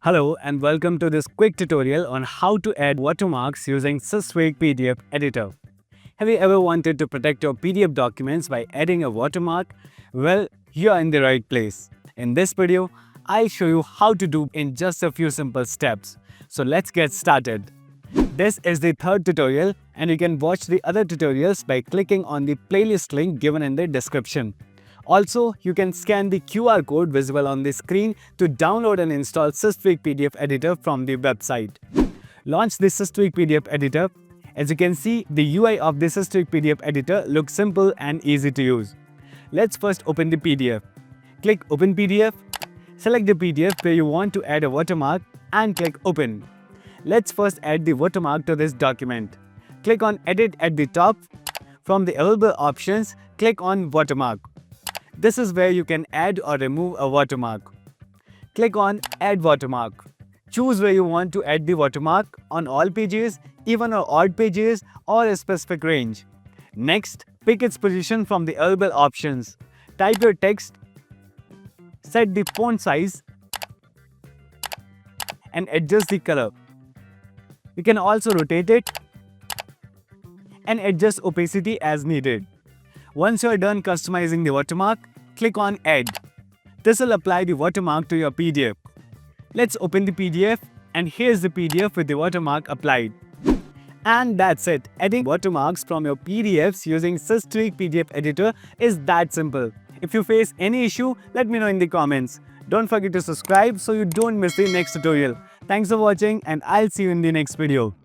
Hello and welcome to this quick tutorial on how to add watermarks using Systweak PDF Editor. Have you ever wanted to protect your PDF documents by adding a watermark? Well, you are in the right place. In this video, I'll show you how to do in just a few simple steps. So let's get started. This is the third tutorial and you can watch the other tutorials by clicking on the playlist link given in the description. Also, you can scan the QR code visible on the screen to download and install Systweak PDF Editor from the website. Launch the Systweak PDF Editor. As you can see, the UI of the Systweak PDF Editor looks simple and easy to use. Let's first open the PDF. Click Open PDF. Select the PDF where you want to add a watermark and click Open. Let's first add the watermark to this document. Click on Edit at the top. From the available options, click on Watermark. This is where you can add or remove a watermark. Click on Add Watermark. Choose where you want to add the watermark, on all pages, even or odd pages, or a specific range. Next, pick its position from the available options. Type your text, set the font size, and adjust the color. You can also rotate it and adjust opacity as needed. Once you are done customizing the watermark, click on Add. This will apply the watermark to your PDF. Let's open the PDF and here's the PDF with the watermark applied. And that's it. Adding watermarks from your PDFs using Systweak PDF Editor is that simple. If you face any issue, let me know in the comments. Don't forget to subscribe so you don't miss the next tutorial. Thanks for watching and I'll see you in the next video.